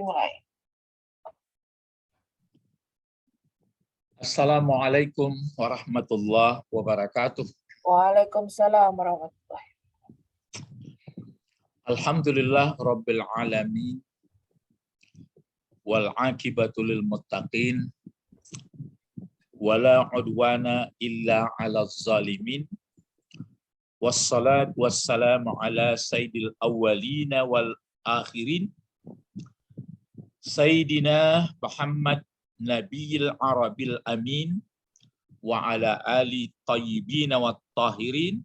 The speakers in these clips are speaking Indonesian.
dimulai. Assalamualaikum warahmatullahi wabarakatuh. Waalaikumsalam warahmatullahi. Alhamdulillah rabbil alamin wal aqibatu lil muttaqin wala udwana illa 'alal zalimin. Wassalatu wassalamu ala sayyidil awwalina wal akhirin sayyidina Muhammad nabiyil arabil amin wa ala ali tayyibin wat tahirin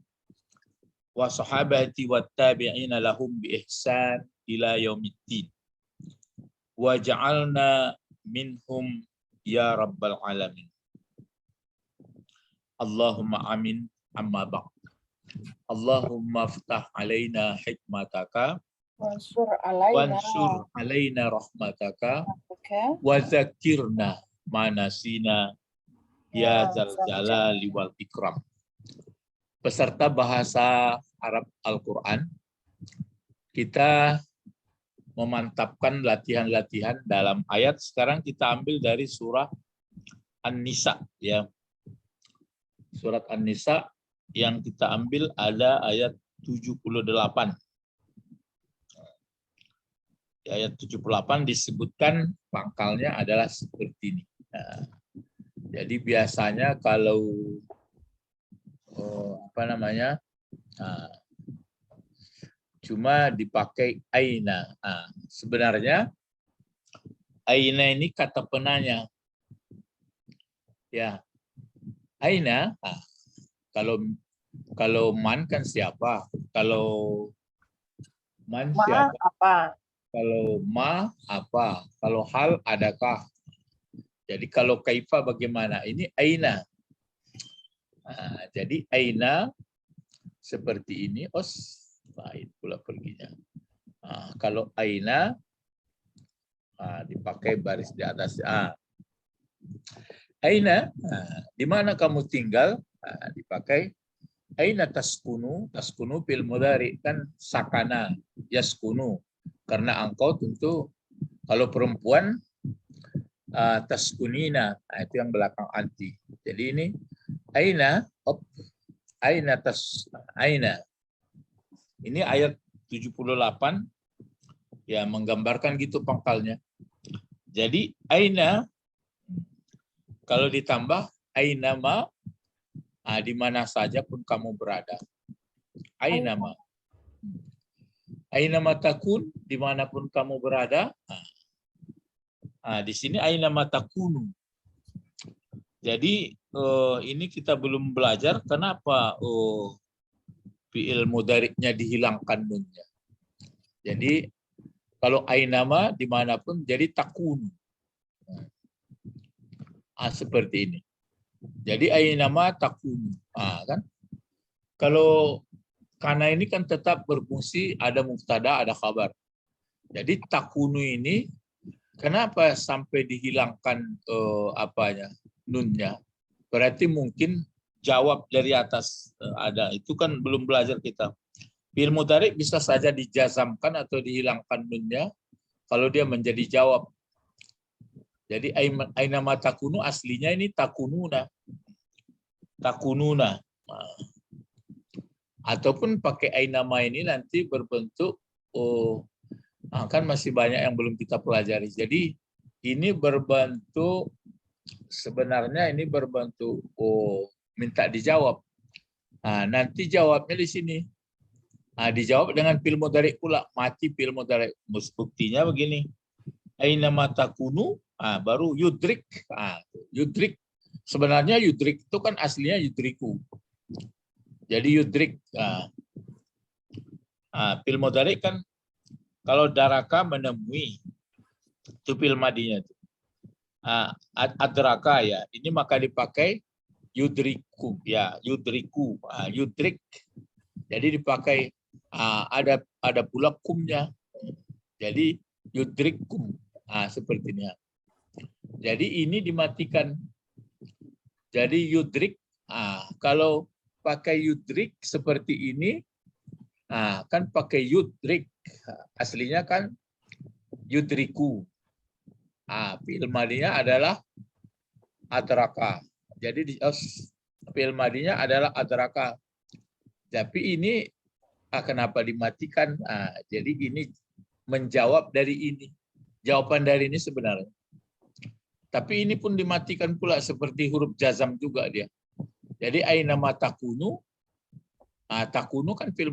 wa sahabati wat tabi'ina lahum bi ihsan ila yaumiddin wa ja'alna minhum ya rabbal alamin. Allahumma amin, amma ba'd. Allahumma aftah alaina hikmataka Wansur wansur alaina rahmataka wa zakirna manasina ya zal jalali wal ikram. Peserta bahasa Arab Al-Quran, kita memantapkan latihan-latihan dalam ayat. Sekarang kita ambil dari surah An-Nisa, ya. Surat An-Nisa yang kita ambil ada ayat 78. Di ayat 78 disebutkan pangkalnya adalah seperti ini. Nah, jadi biasanya kalau cuma dipakai aina. Sebenarnya aina ini kata penanya. Ya, aina. Kalau man kan siapa? Kalau man siapa? Apa? Kalau ma apa? Kalau hal adakah? Jadi kalau kaifa bagaimana? Ini aina. Jadi aina seperti ini. Lain pula perginya. Kalau aina dipakai baris di atas. Aina, di mana kamu tinggal? Dipakai aina taskunu. Taskunu fil mudhari kan sakana yaskunu. Karena engkau tentu kalau perempuan taskunina, itu yang belakang anti. Jadi ini aina, aina. Ini ayat 78 ya, menggambarkan gitu pangkalnya. Jadi aina kalau ditambah aina ma, di mana saja pun kamu berada. Aina ma. Aina ma takun, dimanapun kamu berada. Di sini aina ma takunu. Jadi ini kita belum belajar kenapa fi'il mudhari'nya dihilangkan nunnya. Jadi kalau aina ma dimanapun jadi takunu. Seperti ini. Jadi aina ma takunu. Kan? Kalau karena ini kan tetap berfungsi, ada mubtada, ada khabar. Jadi takunu ini kenapa sampai dihilangkan nunnya? Berarti mungkin jawab dari atas ada. Itu kan belum belajar kita. Fi'il mudhari bisa saja dijazamkan atau dihilangkan nunnya kalau dia menjadi jawab. Jadi aina ma takunu aslinya ini takununa. Takununa. Ataupun pakai aina ma ini nanti berbentuk kan masih banyak yang belum kita pelajari. Jadi ini berbentuk sebenarnya ini berbentuk minta dijawab. Nanti jawabnya di sini. Dijawab dengan fi'il mudhari pula, mati fi'il mudhari. Buktinya begini. Aina ma takunu, baru yudrik. Yudrik. Sebenarnya yudrik itu kan aslinya yudriku. Jadi yudrik. Fi'il mudhari kan kalau daraka menemui, itu fi'il madinya itu. Adraka ya, ini maka dipakai yudriku ya, yudriku, yudrik. Jadi dipakai ada pula kumnya. Jadi yudrikum, seperti ini. Jadi ini dimatikan. Jadi yudrik, kalau pakai yudrik seperti ini, kan pakai yudrik. Aslinya kan yudriku. Fi'il madinya adalah adraka. Jadi fi'il madinya adalah adraka. Tapi ini kenapa dimatikan? Jadi ini menjawab dari ini. Jawaban dari ini sebenarnya. Tapi ini pun dimatikan pula seperti huruf jazam juga dia. Jadi aina ma takunu. Takunu kan fi'il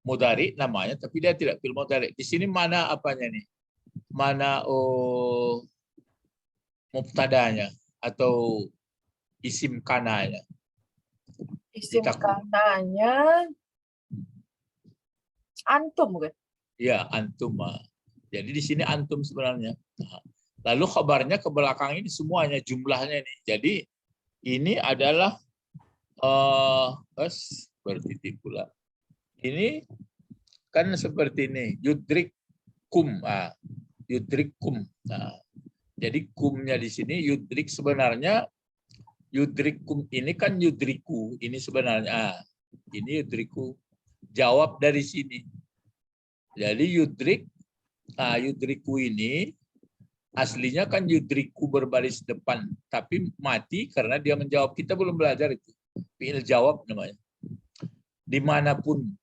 mudhari namanya, tapi dia tidak fi'il mudhari. Di sini mana apanya nih? Mana mubtadanya atau isim kananya? Isim kananya antum kan? Ya, antum. Jadi di sini antum sebenarnya. Lalu khabarnya ke belakang ini semuanya jumlahnya ini. Jadi ini adalah bertitik pula. Ini kan seperti ini, yudrikum. Yudrikum. Jadi kumnya di sini yudrik sebenarnya yudrikum ini kan yudriku, ini sebenarnya ini yudriku. Jawab dari sini. Jadi yudriku ini aslinya kan yudriku berbaris depan, tapi mati karena dia menjawab. Kita belum belajar itu. Fi'il jawab namanya. Dimanapun,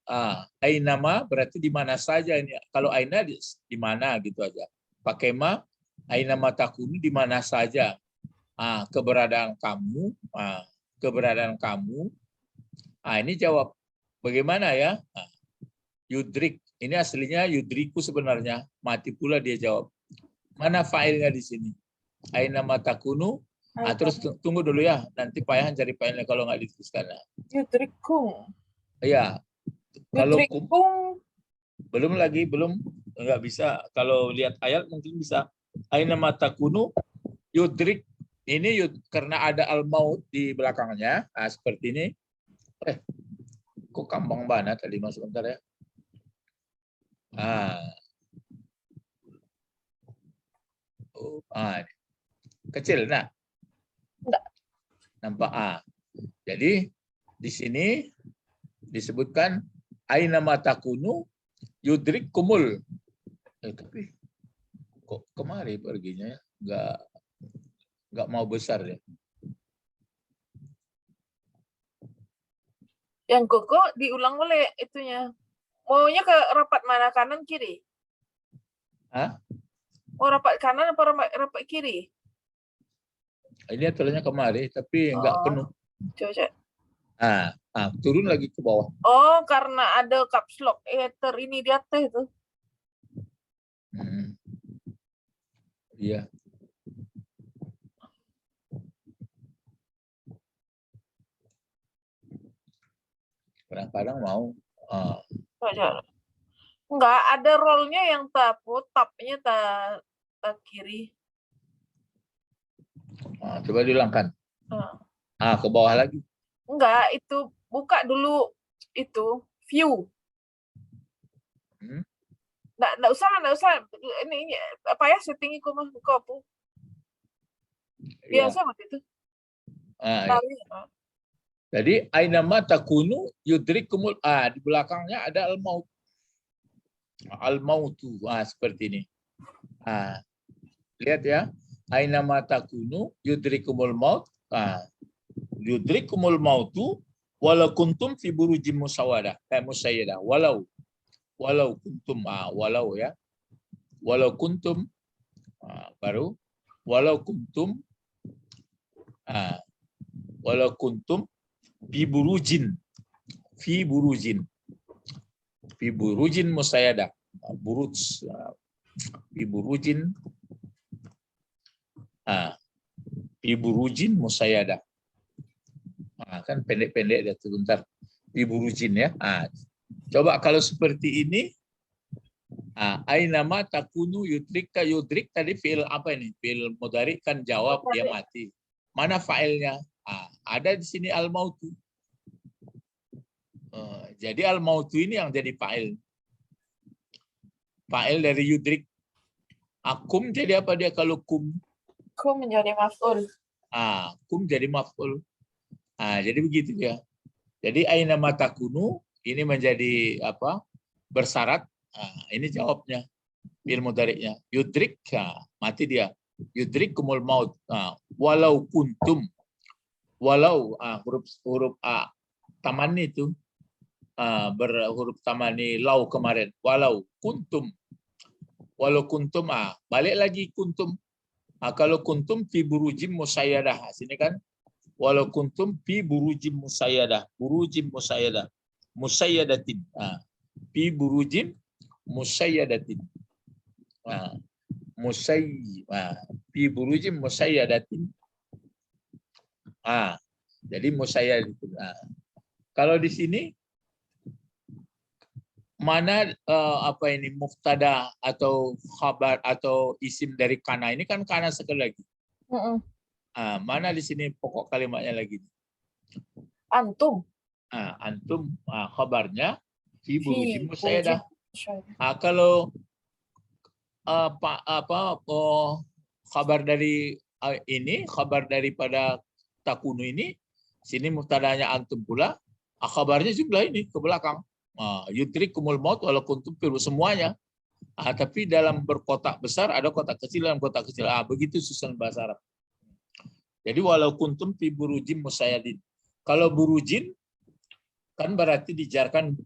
ainama berarti di mana saja ini. Kalau aina di mana gitu aja. Pakai ma, ainama takunu di mana saja. Keberadaan kamu, ini jawab. Bagaimana ya? Yudrik, ini aslinya yudriku sebenarnya. Mati pula dia jawab. Mana fa'ilnya di sini? Ainama takunu. Terus tunggu dulu ya. Nanti Pak Yahan cari fa'ilnya kalau nggak dituliskan. Yudrikum. Iya. Kalau Yudrikum. belum nggak bisa. Kalau lihat ayat mungkin bisa. Ainama takunu yudrik. Ini karena ada al-maut di belakangnya. Seperti ini. Kok kambang banget tadi mas sebentar ya. Kecil, nah. Enggak. Nampak. Jadi di sini disebutkan aina matakunu yudrik kumul. Tapi kok kemari perginya ya? Nggak mau besar ya. Yang koko diulang oleh itunya. Maunya ke rapat mana, kanan kiri? Mau rapat kanan apa rapat kiri? Ini aturannya kemari tapi nggak penuh. Coba. Turun lagi ke bawah. Oh, karena ada caps lock ini di atas itu. Iya. Kadang-kadang mau. Enggak, ada rollnya yang tapnya tak kiri. Coba dihilangkan. Ke bawah lagi. Enggak, itu buka dulu itu view. Enggak usah. Ini apa ya setting iku mah buka apa? Biasa waktu itu. Ya. Jadi ainama takunu yudrikumul di belakangnya ada al-maut. Al-mautu seperti ini. Lihat ya. Ainama takunu yudrikumul maut. Yudrikumul mautu walau kuntum fi burujim musawwadah. Musayyadah. Walau kuntum walau ya. Walau kuntum baru walau kuntum fi burujin musayyadah. Buruj fi burujin musayyadah. Kan pendek-pendek dia sebentar. Fi burujin ya. Coba kalau seperti ini ainama takunu yudrik tadi fi'il apa ini? Fi'il mudhari kan jawab dia mati. Mana fa'ilnya? Ada di sini al-mautu. Jadi al-mautu ini yang jadi fa'il. Fa'il dari yudrik. Kum jadi apa dia kalau kum? Kum menjadi maf'ul. Kum jadi maf'ul. Jadi begitu ya. Jadi aina matakunu ini menjadi apa? Bersyarat. Ini jawabnya. fi'il mudhari'nya. Yudrik, mati dia. Yudrikumul maut. Walau kuntum. Walau huruf A tamani itu berhuruf tamani lau kemarin. Walau kuntum. Walau kuntum balik lagi kuntum. Kalau kuntum fi burujim musayyadah. Sini kan walau kuntum fi burujim musayyadah. Burujim musayyadah. Musayyadatin. Fi burujim musayyadatin. Fi burujim musayyadatin. Jadi musayyadatin. Kalau di sini mana apa ini muftada atau khabar atau isim dari kana, ini kan kana sekali lagi. Mana di sini pokok kalimatnya lagi? Antum. Antum khabarnya fi burujim musayyadah. Kalau kabar dari ini, kabar daripada takunu ini, sini mubtadanya antum pula, kabarnya jumlah ini ke belakang. Yudrikumul maut walau kuntum fi semuanya. Tapi dalam berkotak besar ada kotak kecil, dalam kotak kecil. Begitu susunan bahasa Arab. Jadi walau kuntum fi burujim musayyadin. Kalau burujin kan berarti dijarkan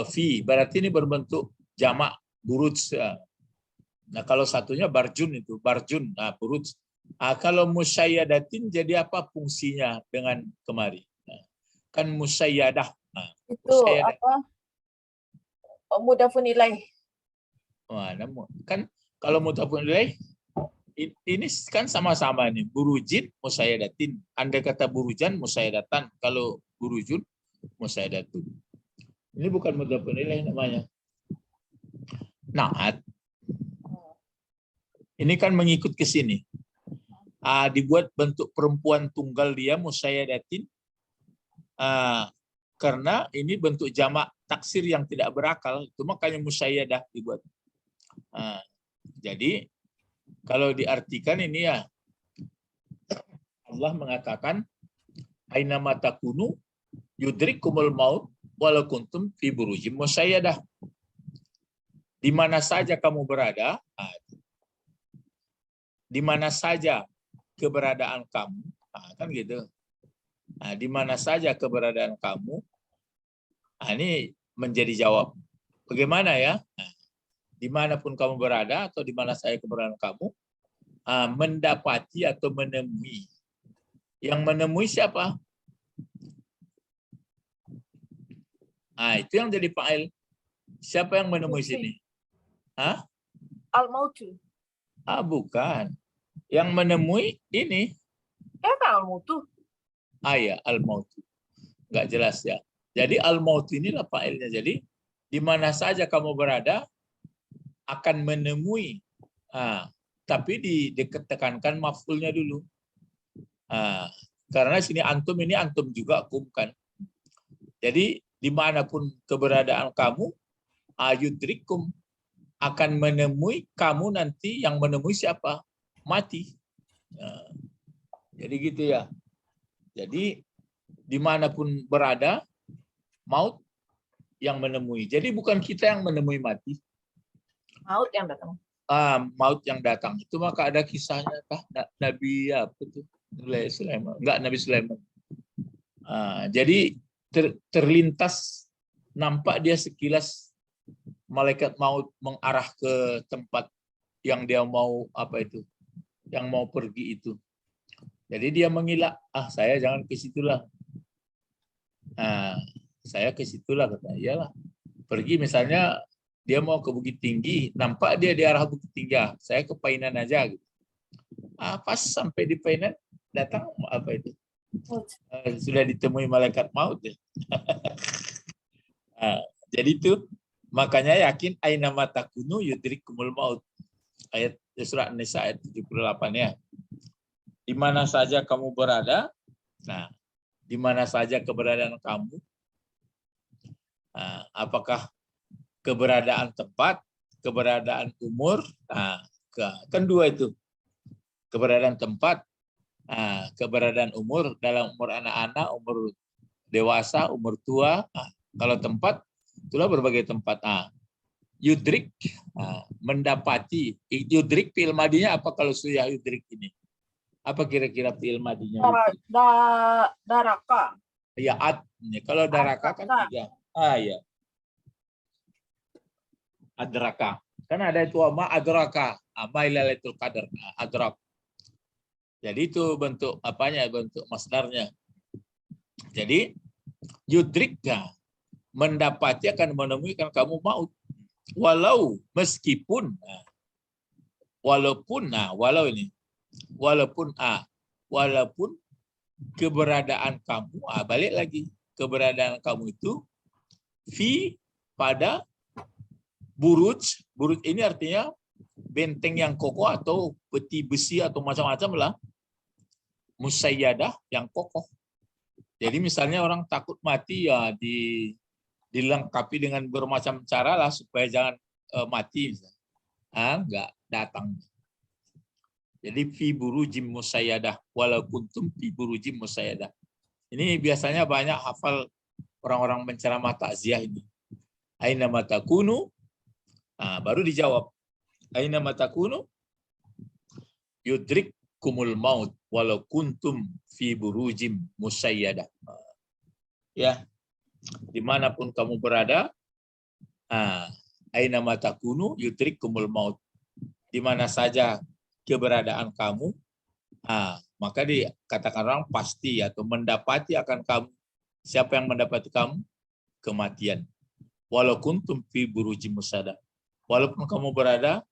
fi, berarti ini berbentuk jamak buruj. Nah, kalau satunya barjun itu, barjun, buruj. Kalau musayyadatin jadi apa fungsinya dengan kemari? Kan musayyadah. Itu musayyadah. apa? Mudhafun ilaih. Kan kalau mudhafun ilaih ini kan sama-sama nih, burujin musayyadatin. Andai kata burujan musayyadatan, kalau burujun musayyadatun. Ini bukan mudhafun ilaih namanya. Naat. Ini kan mengikut ke sini. Dibuat bentuk perempuan tunggal dia musayyadatin. Karena ini bentuk jamak taksir yang tidak berakal, itu makanya musayyadah dibuat. Jadi kalau diartikan ini ya, Allah mengatakan aina matakunu yudrikumul maut walau kuntum fi burujim musayyadah. Di mana saja kamu berada, di mana saja keberadaan kamu, kan gitu. Di mana saja keberadaan kamu, ini menjadi jawab. Bagaimana ya? Dimanapun kamu berada atau di mana saja keberadaan kamu, mendapati atau menemui. Yang menemui siapa? Itu yang jadi fa'il. Siapa yang menemui sini? Al-mautu. Bukan. Yang menemui ini. Al-mautu. Ya, al-mautu. Nggak jelas ya. Jadi al-mautu inilah fa'ilnya. Jadi di mana saja kamu berada akan menemui. Tapi ditekankan maf'ulnya dulu. Karena sini antum ini antum juga kum kan. Jadi dimanapun keberadaan kamu, yudrikum akan menemui kamu nanti. Yang menemui siapa? Mati. Jadi gitu ya. Jadi dimanapun berada, maut yang menemui. Jadi bukan kita yang menemui mati. Maut yang datang. Maut yang datang. Itu maka ada kisahnya kah? Nabi apa itu? Sulaiman. Enggak, Nabi Sulaiman. Jadi terlintas, nampak dia sekilas malaikat maut mengarah ke tempat yang dia mau yang mau pergi itu. Jadi dia mengira, saya jangan ke situlah. Saya ke situlah, kata. Iyalah. Pergi misalnya dia mau ke Bukit Tinggi, nampak dia di arah Bukit Tinggi. Saya ke Painan aja gitu. Pas sampai di Painan, datang sudah ditemui malaikat maut ya. Jadi itu makanya yakin aina matakunu yudrikumul maut. Ayat surah An-Nisa ayat 78 ya. Di mana saja kamu berada, di mana saja keberadaan kamu, apakah keberadaan tempat, keberadaan umur, kan dua itu. Keberadaan tempat, keberadaan umur, dalam umur anak-anak, umur dewasa, umur tua. Kalau tempat, itulah berbagai tempat. Yudrik, mendapati. Yudrik fi'il madinya apa kalau sudah yudrik ini? Apa kira-kira fi'il madinya yudrik? Daraka. Ya, kalau daraka kan Adraka. 3. Ya. Adraka. Kan ada itu ma adraka. Ma lailatul qadar. Adrak. Jadi itu bentuk apanya? Bentuk masdarnya. Jadi yudrika, mendapati akan menemui kan kamu maut. Walau meskipun, walaupun keberadaan kamu, balik lagi, keberadaan kamu itu pada buruj ini artinya benteng yang kokoh atau peti besi atau macam-macam lah, musayyadah yang kokoh. Jadi misalnya orang takut mati ya dilengkapi dengan bermacam cara lah supaya jangan mati. Enggak datang. Jadi fi burujim musayyadah, walau kuntum fi burujim musayyadah. Ini biasanya banyak hafal orang-orang penceramah takziah ini. Aina matakunu, baru dijawab. Aina matakunu, yudrikkumul maut, walau kuntum fi burujim musayyadah. Ya, dimanapun kamu berada, aina matakunu, yudrikkumul maut. Di mana saja keberadaan kamu, maka dikatakan orang pasti atau mendapati akan kamu. Siapa yang mendapati kamu? Kematian. Walau kuntum fi burujim musayyadah. Walaupun kamu berada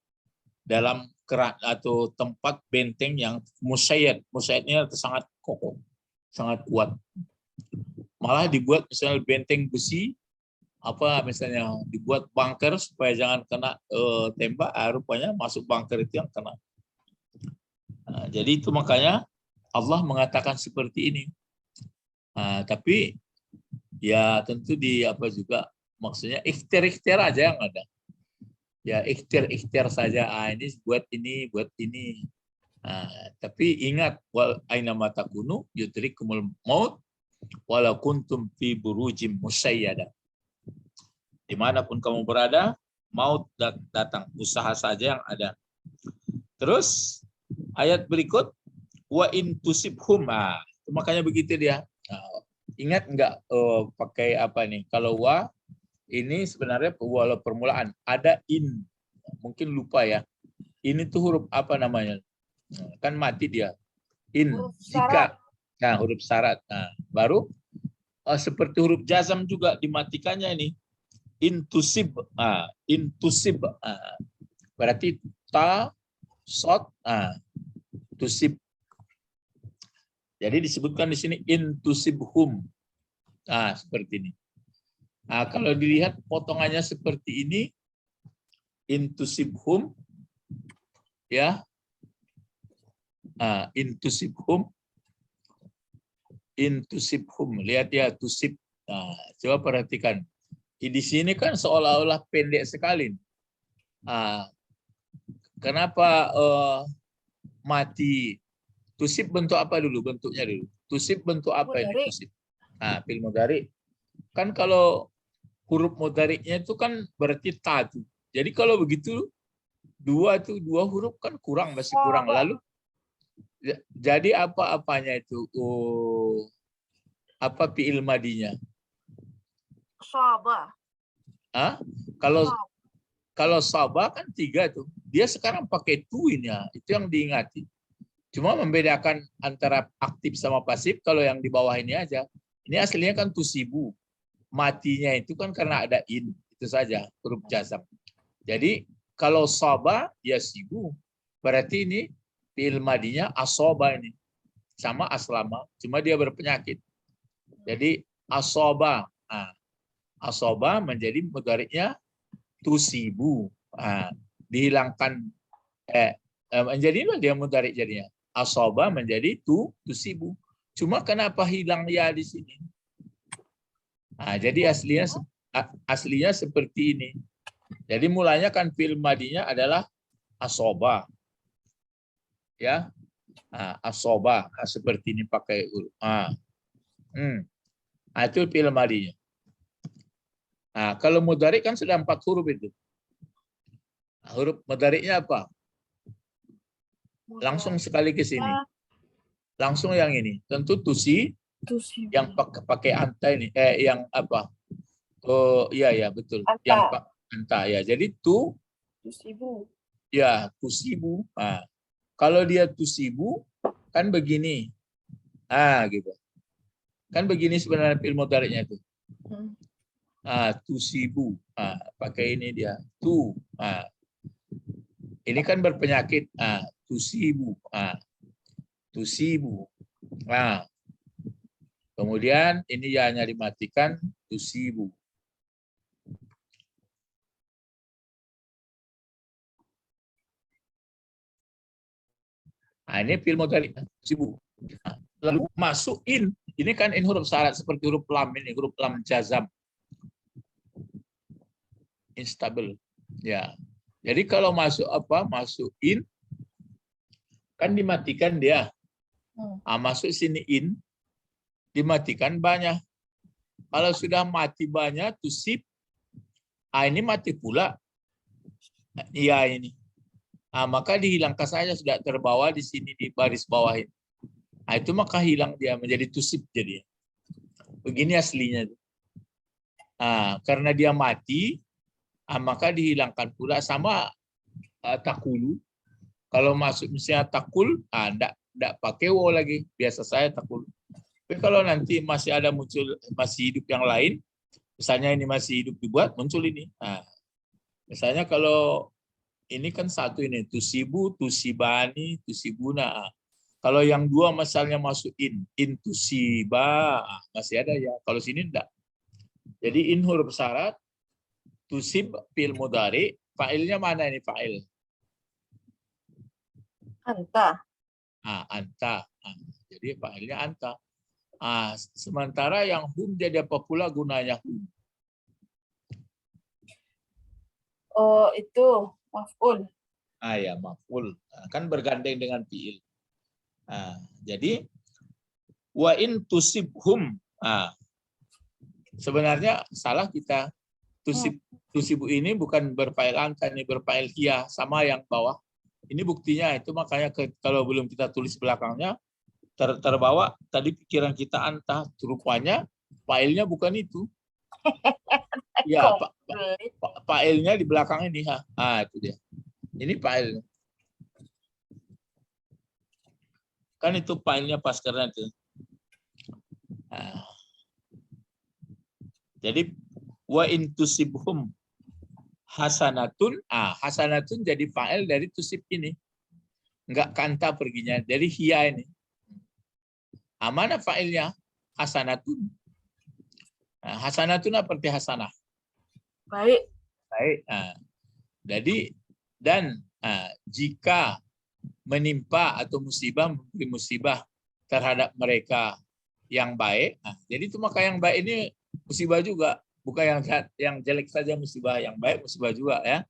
dalam kerat atau tempat benteng yang musayyad. Musayyadnya sangat kokoh, sangat kuat. Malah dibuat misalnya benteng besi, misalnya dibuat bunker supaya jangan kena tembak, rupanya masuk bunker itu yang kena. Jadi itu makanya Allah mengatakan seperti ini. Tapi ya tentu juga maksudnya ikhtiar aja yang ada. Ya ikhtiar saja. Ini buat ini. Tapi ingat, wal aina matakunu yudrikumul maut walau kuntum fi burujim musayyadah. Dimanapun kamu berada, maut datang. Usaha saja yang ada. Terus ayat berikut, wa in tusibhum. Makanya begitu dia. Ingat enggak pakai apa nih? Kalau wa ini sebenarnya walau permulaan ada in. Mungkin lupa ya. Ini tuh huruf apa namanya? Kan mati dia. In Huruf jika. Huruf syarat. Baru seperti huruf jazam juga dimatikannya ini. Intusib, intusib, berarti ta, sot, tusib. Jadi disebutkan di sini intusibhum, seperti ini. Kalau dilihat potongannya seperti ini, intusibhum, ya, intusibhum, lihat ya tusib. Coba perhatikan. Di sini kan seolah-olah pendek sekali. Kenapa mati? Tusib bentuk apa dulu? Bentuknya dulu. Tusib bentuk apa ini? Tusib. Fi'il mudhari. Kan kalau huruf mudhari'nya itu kan berarti ta. Jadi kalau begitu dua huruf kan kurang, masih kurang. Lalu jadi apa-apanya itu? Apa fi'il madinya? Sabah. Kalau sabah kan 3 tuh. Dia sekarang pakai tuin ya. Itu yang diingati. Cuma membedakan antara aktif sama pasif. Kalau yang di bawah ini aja. Ini aslinya kan tusibu. Matinya itu kan karena ada in. Itu saja huruf jazam. Jadi kalau sabah ya sibu. Berarti ini fi'il madinya asoba ini. Sama aslama. Cuma dia berpenyakit. Jadi asoba. Asoba menjadi mudhari'nya tusibu. Dihilangkan menjadi dia mudhari' jadinya. Asoba menjadi tusibu. Cuma kenapa hilang ya di sini? Jadi aslinya seperti ini. Jadi mulanya kan fi'il madinya adalah asoba. Ya. Asoba seperti ini pakai huruf. Itu fi'il madinya. Kalau mudhari kan sudah 4 huruf itu. Huruf mudhari'nya apa? Langsung sekali ke sini. Langsung yang ini. Tentu tusi yang pakai anta ini. Yang apa? Oh iya ya betul. Anta. Yang anta ya. Jadi Tusibu. ya tusibu. Nah, kalau dia tusibu kan begini. Gitu. Kan begini sebenarnya fi'il mudhari'nya itu. Tusibu. Pakai ini dia. Ini kan berpenyakit. Tusibu. Tusibu. Kemudian ini ya hanya dimatikan tusibu. Ini fi'il mudhari' tusibu. Lalu masuk in. Ini kan in huruf syarat seperti huruf lam ini, huruf lam jazam. Instabil. Ya. Jadi kalau masuk apa? Masuk in kan dimatikan dia. Masuk sini in dimatikan banyak. Kalau sudah mati banyak tusib. Ini mati pula. Iya ini. Maka dihilangkan saja sudah terbawa di sini di baris bawah ini. Itu maka hilang dia menjadi tusib jadi. Begini aslinya. Karena dia mati, maka dihilangkan pula sama takulu. Kalau masuk misalnya takul, enggak pakai wo lagi. Biasa saya takul. Tapi kalau nanti masih ada muncul masih hidup yang lain, misalnya ini masih hidup dibuat muncul ini. Misalnya kalau ini kan satu ini tusibu, tusibani, tusibuna. Kalau yang dua misalnya masuk in tusiba, masih ada ya. Kalau sini enggak. Jadi in huruf syarat, tusib fi'il mudhari, fa'ilnya mana ini fa'il? Anta. Anta. Jadi fa'ilnya anta. Sementara yang hum jadi apa pula gunanya hum? Oh, itu maf'ul. Ya, maf'ul. Kan bergandeng dengan fi'il. Jadi wa in tusibhum. Sebenarnya salah kita. Tusibu ini bukan berfa'il anta, ini berfa'il hiya sama yang bawah. Ini buktinya itu makanya kalau belum kita tulis belakangnya terbawa tadi pikiran kita anta, rupanya fa'ilnya bukan itu. Ya, fa'ilnya di belakang ini. Itu dia. Ini fa'il. Kan itu fa'ilnya pas karena itu. Jadi wa in tusibhum hasanatun, hasanatun jadi fa'il dari tusib ini. Enggak kanta perginya dari hiya ini. Mana fa'ilnya? Hasanatun. Hasanatun seperti hasanah. Baik. Jadi dan jika menimpa atau memberi musibah terhadap mereka yang baik, jadi itu maka yang baik ini musibah juga, bukan yang jelek saja musibah, yang baik musibah juga ya.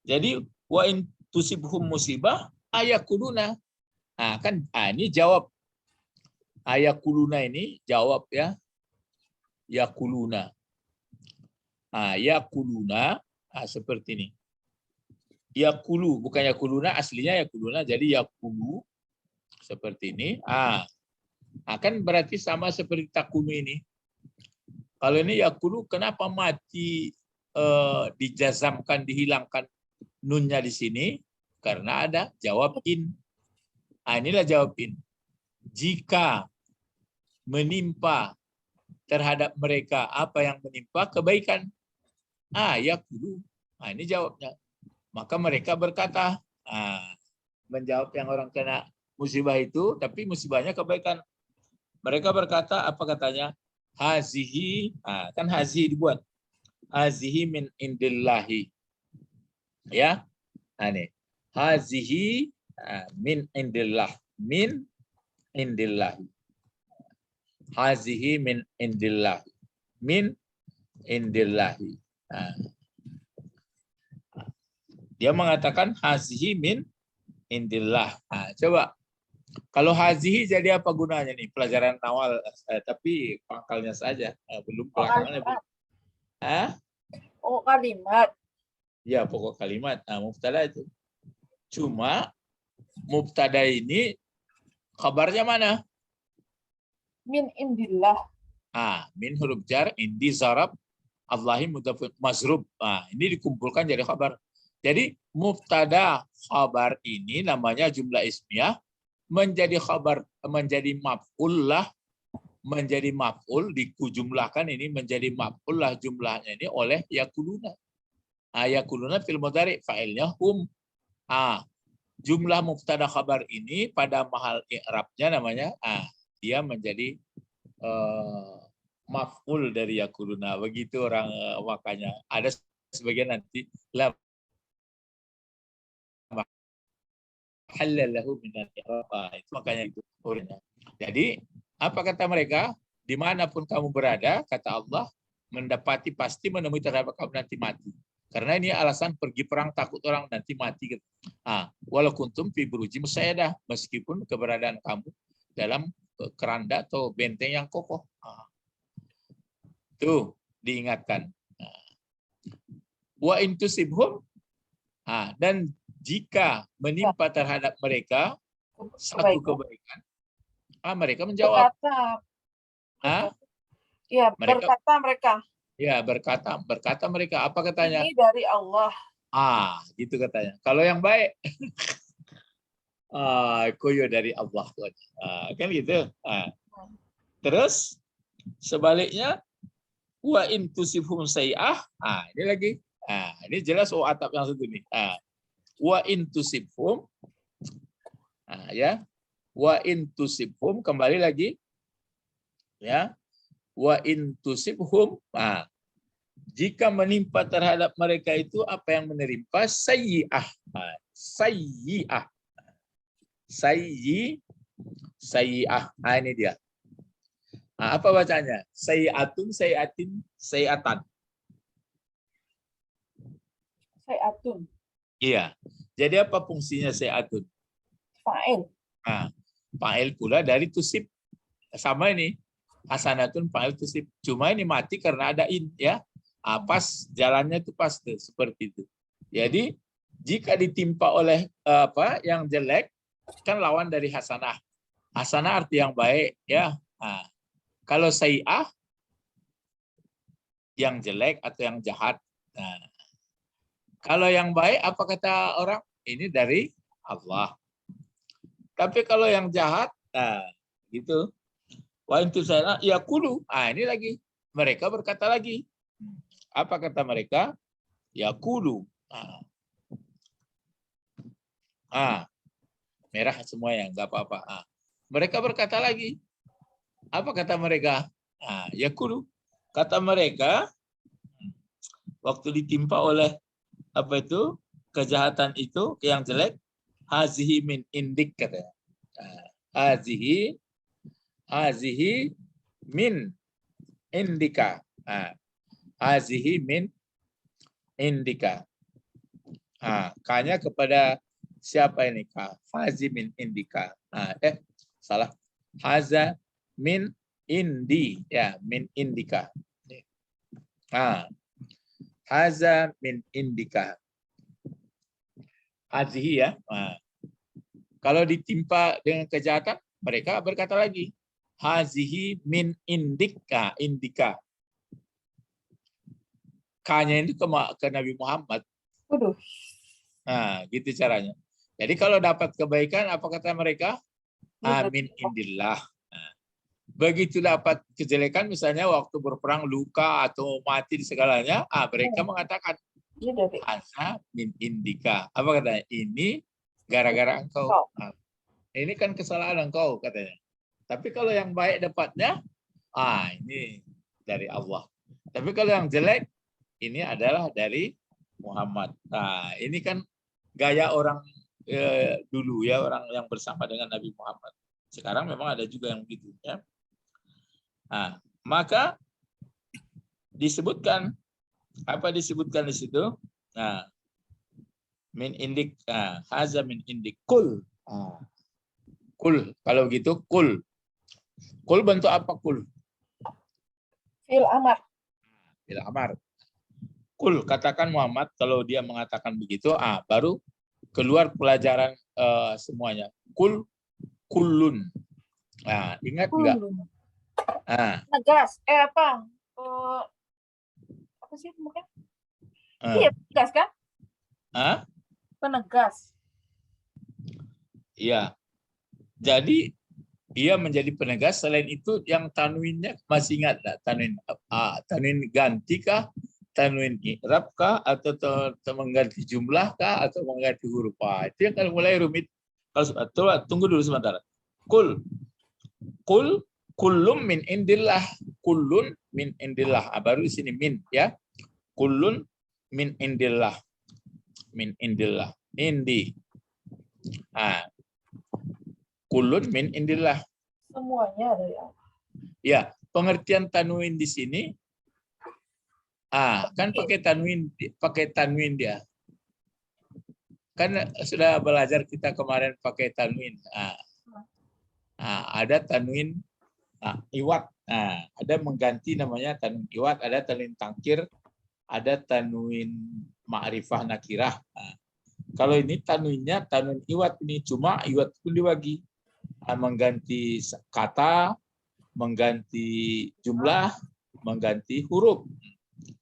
Jadi wa in tusibhum musibah ayakuluna. Ini jawab. Ayakuluna ini jawab ya. Yakuluna. Yakuluna seperti ini. Yakulu bukan yakuluna, aslinya yakuluna jadi yakulu seperti ini. Kan berarti sama seperti takunu ini. Kalau ini yakulu kenapa mati dijazamkan, dihilangkan nunnya di sini? Karena ada jawab in. Inilah jawab in. Jika menimpa terhadap mereka apa yang menimpa kebaikan. Yakulu. Ini jawabnya. Maka mereka berkata, menjawab yang orang kena musibah itu, tapi musibahnya kebaikan. Mereka berkata, apa katanya? Hazihi, kan hazihi dibuat. Hazihi min indillahi. Ya, ini. Hazihi min indillah. Min indillahi. Hazihi min indillahi. Min indillahi. Dia mengatakan hazihi min indillah. Coba kalau hazihi jadi apa gunanya nih? Pelajaran awal tapi pangkalnya saja belum belakangnya. Oh, kalimat. Ya, pokok kalimat. Nah, mubtada itu. Cuma mubtada ini kabarnya mana? Min indillah. Min huruf jar, indi, zarab, Allahi mudhaf mazrub. Ini dikumpulkan jadi khabar. Jadi mubtada khabar ini namanya jumlah ismiyah, menjadi khabar, menjadi maf'ul lah, menjadi maf'ul, dikujumlahkan ini menjadi maf'ul lah jumlahnya ini oleh yakuluna. Yakuluna fil mudhari, fa'ilnya hum. Jumlah mubtada khabar ini pada mahal i'rabnya namanya dia menjadi maf'ul dari yakuluna. Begitu orang makanya ada sebagian nanti la halalahu minal i'rab. Itu makanya itu urutnya. Jadi apa kata mereka? Dimanapun kamu berada, kata Allah, mendapati pasti menemui terhadap kamu nanti mati. Karena ini alasan pergi perang takut orang nanti mati. Walau kuntum fi burujim musayyadah, meskipun keberadaan kamu dalam keranda atau benteng yang kokoh. Tuh diingatkan. Wa intusibhum, dan jika menimpa terhadap mereka satu kebaikan, mereka menjawab. Berkata mereka. Ya, berkata mereka. Apa katanya? Ini dari Allah. Gitu katanya. Kalau yang baik, koyo dari Allah. Kan gitu. Terus sebaliknya, wa intusibhum sayi'ah. Ini lagi. Ini jelas atap yang satu nih. Wa intusibhum. Ya. Wa intusibhum, kembali lagi. Ya. Wa intusibhum, jika menimpa terhadap mereka itu apa yang menimpa, sayyi'ah. Sayyi'ah. Sayyi'ah. Ini dia. Apa bacanya? Sayyi'atun, sayyi'atin, sayyi'atan. Sayyi'atun. Iya. Jadi apa fungsinya sayyi'atun? Fa'il. Fa'il pula dari tusib. Sama ini. Hasanatun fa'il tusib. Cuma ini mati karena ada in, ya. Pas jalannya itu pas tuh, seperti itu. Jadi jika ditimpa oleh yang jelek, kan lawan dari hasanah. Hasanah arti yang baik, ya. Kalau sayyi'ah yang jelek atau yang jahat. Kalau yang baik, apa kata orang? Ini dari Allah. Tapi kalau yang jahat, gitu. Wa intu sana yaqulu. Ini lagi. Mereka berkata lagi. Apa kata mereka? Yaqulu. Merah semuanya, enggak apa-apa. Mereka berkata lagi. Apa kata mereka? Yaqulu. Kata mereka waktu ditimpa oleh apa itu? Kejahatan itu, yang jelek, hazihi min indik katanya. Hazihi min indika. Hazihi min indika. Kanya kepada siapa ini? Hazi min indika. Salah. Haza min indi. Ya, min indika. Haza min indika. Hazihi, ya. Kalau ditimpa dengan kejahatan, mereka berkata lagi. Hazihi min indika. Indika. K-nya itu ke Nabi Muhammad. Gitu caranya. Jadi kalau dapat kebaikan, apa kata mereka? Amin indillah. Begitu dapat kejelekan, misalnya waktu berperang luka atau mati di segalanya, mereka mengatakan asa min indika. Apa katanya? Ini gara-gara engkau. Ini kan kesalahan engkau katanya. Tapi kalau yang baik dapatnya, ini dari Allah. Tapi kalau yang jelek, ini adalah dari Muhammad. Ini kan gaya orang dulu, ya, orang yang bersama dengan Nabi Muhammad. Sekarang memang ada juga yang begitu, ya. Maka disebutkan, apa disebutkan di situ? Min indik, haza min indik, kul. Kul, kalau gitu kul. Kul bentuk apa kul? Fil amar. Fil amar. Kul, katakan Muhammad, kalau dia mengatakan begitu, baru keluar pelajaran semuanya. Kul, kullun. Nah, ingat enggak? Penegas. Apa? Apa sih mungkin? Iya, penegas kan? Penegas. Iya. Jadi ia menjadi penegas. Selain itu yang tanwinnya masih ingat enggak? Tanwin ganti kah? Tanwin i'rab kah? Atau mengganti jumlah kah? Atau mengganti huruf? Itu yang kalau mulai rumit. Kalau tunggu dulu sebentar. Kul kullum min indillah. Kullun min indillah. Baru di sini min ya. Kullun min indillah. Min indillah. Indi. Kullun min indillah. Semuanya dari Allah. Ya, pengertian tanwin di sini kan pakai tanwin dia. Kan sudah belajar kita kemarin pakai tanwin. Ada tanwin iwat. Ada mengganti namanya tanwin iwat, ada tanwin tangkir, ada tanwin ma'rifah nakirah. Kalau ini tanwinnya tanwin iwat ini, cuma iwat pun dibagi. Mengganti kata, mengganti jumlah, mengganti huruf.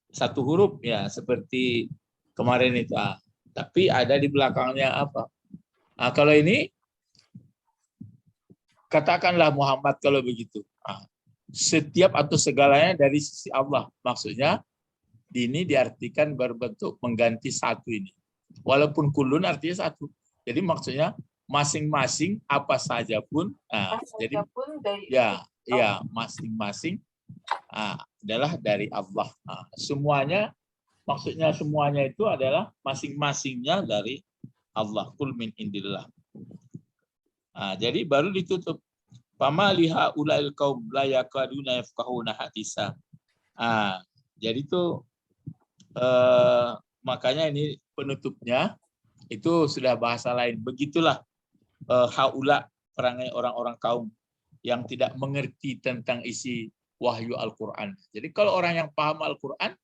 Satu huruf ya seperti kemarin itu. Tapi ada di belakangnya apa? Kalau ini katakanlah Muhammad kalau begitu. Setiap atau segalanya dari sisi Allah. Maksudnya ini diartikan berbentuk mengganti satu ini. Walaupun kulun artinya satu. Jadi maksudnya masing-masing apa saja pun. Jadi ya masing-masing adalah dari Allah. Semuanya, maksudnya semuanya itu adalah masing-masingnya dari Allah. Kul min indillah. Jadi baru ditutup. Fama liha ulail qaum la yakaduna yafqahuna hadisa. Jadi itu makanya ini penutupnya itu sudah bahasa lain. Begitulah haula, perangai orang-orang kaum yang tidak mengerti tentang isi wahyu Al-Quran. Jadi kalau orang yang paham Al-Quran,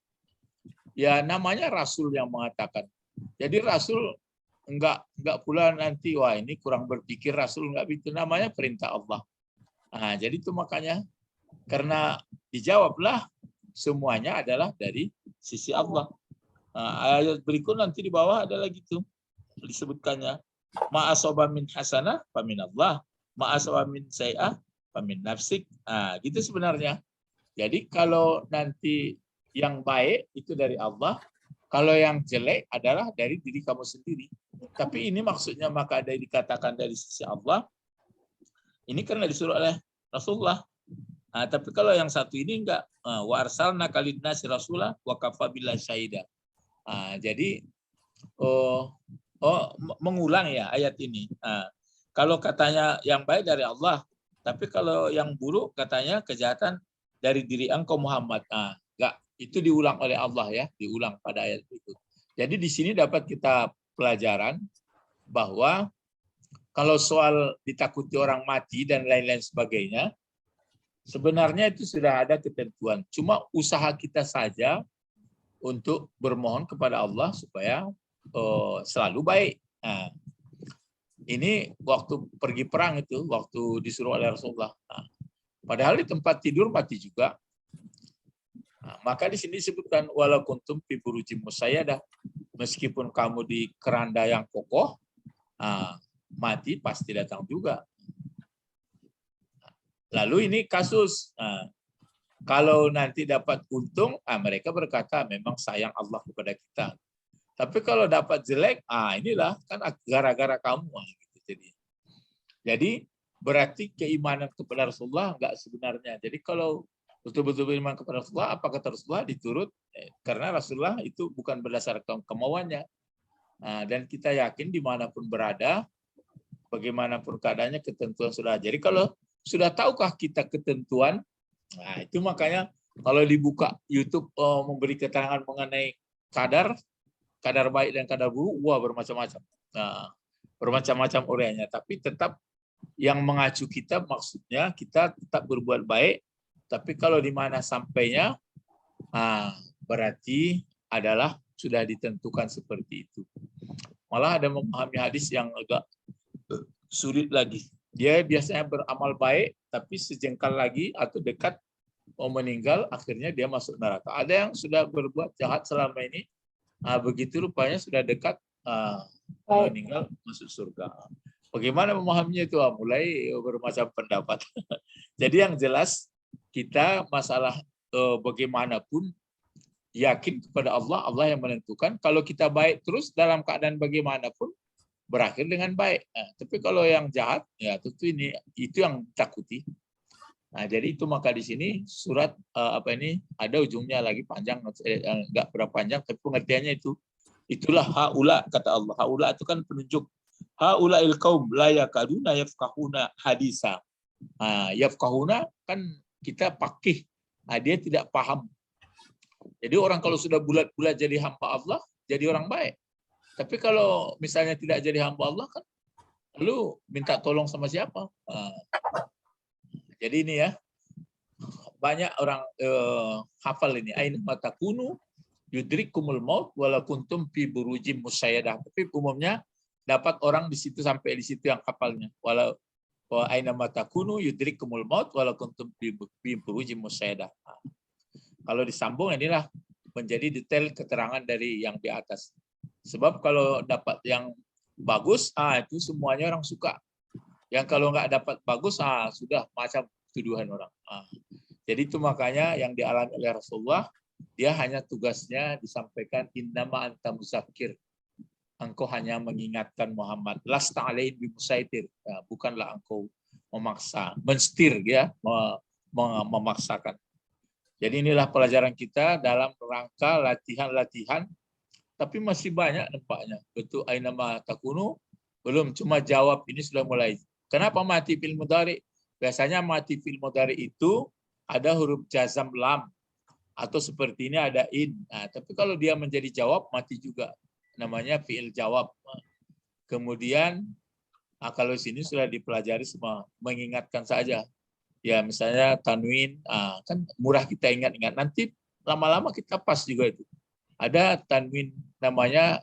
ya namanya Rasul yang mengatakan. Jadi Rasul enggak pula nanti, wah ini kurang berpikir Rasul, enggak, itu namanya perintah Allah. Jadi itu makanya, karena dijawablah semuanya adalah dari sisi Allah. Ayat berikut nanti di bawah ada lagi tuh disebutkannya. Ma'asaba min hasanah famin Allah, ma'asaba min sayyi'ah famin nafsik. Gitu sebenarnya. Jadi kalau nanti yang baik itu dari Allah, kalau yang jelek adalah dari diri kamu sendiri. Tapi ini maksudnya maka ada dikatakan dari sisi Allah. Ini karena disuruh oleh Rasulullah. Tapi kalau yang satu ini enggak. Wa arsalna kalinnasi rasulah wa kafa billahi syahida. Jadi mengulang ya ayat ini. Kalau katanya yang baik dari Allah, tapi kalau yang buruk katanya kejahatan dari diri engkau Muhammad. Enggak, itu diulang oleh Allah ya, diulang pada ayat itu. Jadi di sini dapat kita pelajaran bahwa kalau soal ditakuti orang mati dan lain-lain sebagainya, sebenarnya itu sudah ada ketentuan. Cuma usaha kita saja untuk bermohon kepada Allah supaya selalu baik. Ini waktu pergi perang itu, waktu disuruh oleh Rasulullah. Padahal di tempat tidur mati juga. Maka di sini disebutkan walau kuntum fi burujim musayyadah, meskipun kamu di keranda yang kokoh, mati pasti datang juga. Lalu ini kasus. Kalau nanti dapat untung, mereka berkata memang sayang Allah kepada kita. Tapi kalau dapat jelek, inilah kan gara-gara kamu. Gitu. Jadi berarti keimanan kepada Rasulullah enggak sebenarnya. Jadi kalau betul-betul beriman kepada Rasulullah, apa kata Rasulullah diturut, karena Rasulullah itu bukan berdasarkan kemauannya. Dan kita yakin dimanapun berada, bagaimanapun keadaannya, ketentuan sudah. Jadi kalau sudah tahukah kita ketentuan, itu makanya kalau dibuka YouTube memberi keterangan mengenai kadar baik dan kadar buruk, bermacam-macam. Bermacam-macam uraiannya, tapi tetap yang mengacu kita maksudnya kita tetap berbuat baik, tapi kalau di mana sampainya berarti adalah sudah ditentukan seperti itu. Malah ada memahami hadis yang agak sulit lagi. Dia biasanya beramal baik, tapi sejengkal lagi atau dekat mau meninggal, akhirnya dia masuk neraka. Ada yang sudah berbuat jahat selama ini, begitu rupanya sudah dekat meninggal masuk surga. Bagaimana memahaminya itu? Mulai bermacam pendapat. Jadi yang jelas kita masalah bagaimanapun yakin kepada Allah, Allah yang menentukan. Kalau kita baik terus dalam keadaan bagaimanapun berakhir dengan baik. Tapi kalau yang jahat, ya tentu itu yang takuti. Nah, jadi itu maka di sini surat ada ujungnya lagi panjang, enggak berapa panjang, tapi pengertiannya itulah haula kata Allah. Haula itu kan penunjuk. Haulail qaum la yakaduna yafqahuna hadisa. Yafqahuna kan kita pakih. Dia tidak paham. Jadi orang kalau sudah bulat-bulat jadi hamba Allah, jadi orang baik. Tapi kalau misalnya tidak jadi hamba Allah kan, lalu minta tolong sama siapa? Jadi ini ya, banyak orang hafal ini. Aina matakunu yudrikumul maut wala kuntum fi burujim musayyadah. Tapi umumnya dapat orang di situ sampai di situ yang hafalnya. Walau wa aina matakunu yudrikumul maut wala kuntum fi burujim musayyadah. Kalau disambung inilah menjadi detail keterangan dari yang di atas. Sebab kalau dapat yang bagus, itu semuanya orang suka. Yang kalau nggak dapat bagus, sudah macam tuduhan orang. Jadi itu makanya yang dialami oleh Rasulullah, dia hanya tugasnya disampaikan innama anta muzakkir. Engkau hanya mengingatkan Muhammad. Lasta alaihim bimusaitir. Bukanlah engkau memaksa, menstir ya, memaksakan. Jadi inilah pelajaran kita dalam rangka latihan-latihan, tapi masih banyak nampaknya. Betul ainama takunu, belum cuma jawab ini sudah mulai. Kenapa mati fil mudhari? Biasanya mati fil mudhari itu ada huruf jazam lam atau seperti ini ada in. Tapi kalau dia menjadi jawab mati juga. Namanya fiil jawab. Kemudian kalau sini sudah dipelajari semua, mengingatkan saja. Ya misalnya tanwin, kan murah kita ingat-ingat. Nanti lama-lama kita pas juga itu. Ada tanwin namanya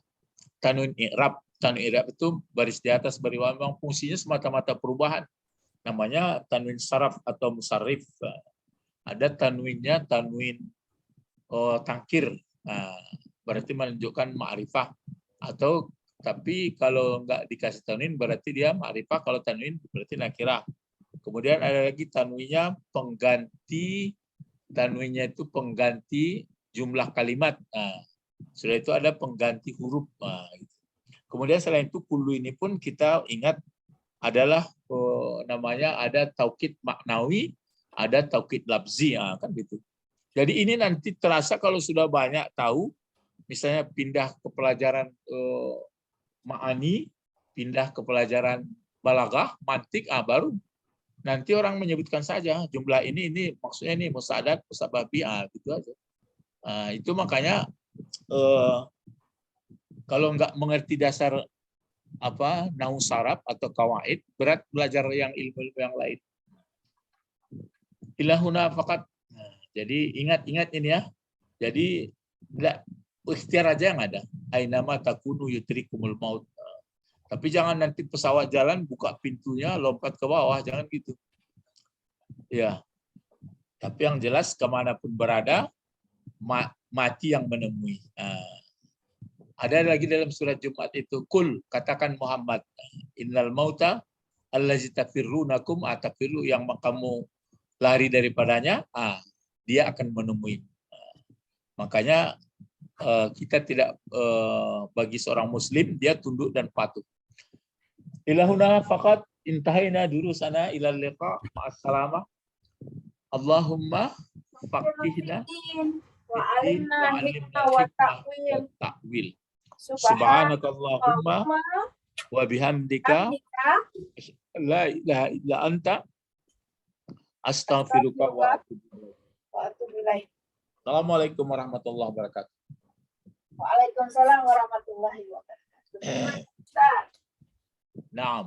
tanwin i'rab. Tanwin i'rab itu baris di atas, baris bawah, memang fungsinya semata-mata perubahan. Namanya tanwin saraf atau musarrif. Ada tanwinnya tanwin tangkir. Berarti menunjukkan ma'rifah. Atau tapi kalau nggak dikasih tanwin berarti dia ma'rifah, kalau tanwin berarti nakirah. Kemudian ada lagi tanwinnya pengganti, tanwinnya itu pengganti jumlah kalimat. Setelah itu ada pengganti huruf. Gitu. Kemudian selain itu kullu ini pun kita ingat adalah namanya ada taukid maknawi, ada taukid lafzi, kan gitu. Jadi ini nanti terasa kalau sudah banyak tahu, misalnya pindah ke pelajaran ma'ani, pindah ke pelajaran balaghah, mantik, baru nanti orang menyebutkan saja jumlah ini maksudnya ini musadat, musababi, gitu aja. Itu makanya kalau nggak mengerti dasar nahwu saraf atau kawaid, berat belajar yang ilmu yang lain. Ilahuna fakat. Jadi ingat ini ya. Jadi enggak ikhtiar aja yang ada. Ainama takunu yudrikumul maut. Tapi jangan nanti pesawat jalan buka pintunya lompat ke bawah, jangan gitu. Ya. Tapi yang jelas kemanapun berada mati yang menemui. Ada lagi dalam surat Jumat itu, kul katakan Muhammad, innal mauta allazi tafirrunakum atafirru, yang kamu lari daripadanya, dia akan menemui. Makanya kita tidak bagi seorang muslim dia tunduk dan patuh. Ilahuna faqat intahaina durusana ilal liqa ma'assalamah. Allahumma faqihna wa alimna hikmah wa ta'wil. Subhanakallahumma wa bihamdika la ilaha illa anta astaghfiruka wa atubu ilaik. Assalamualaikum warahmatullahi wabarakatuh. Waalaikumsalam warahmatullahi wabarakatuh. Naam.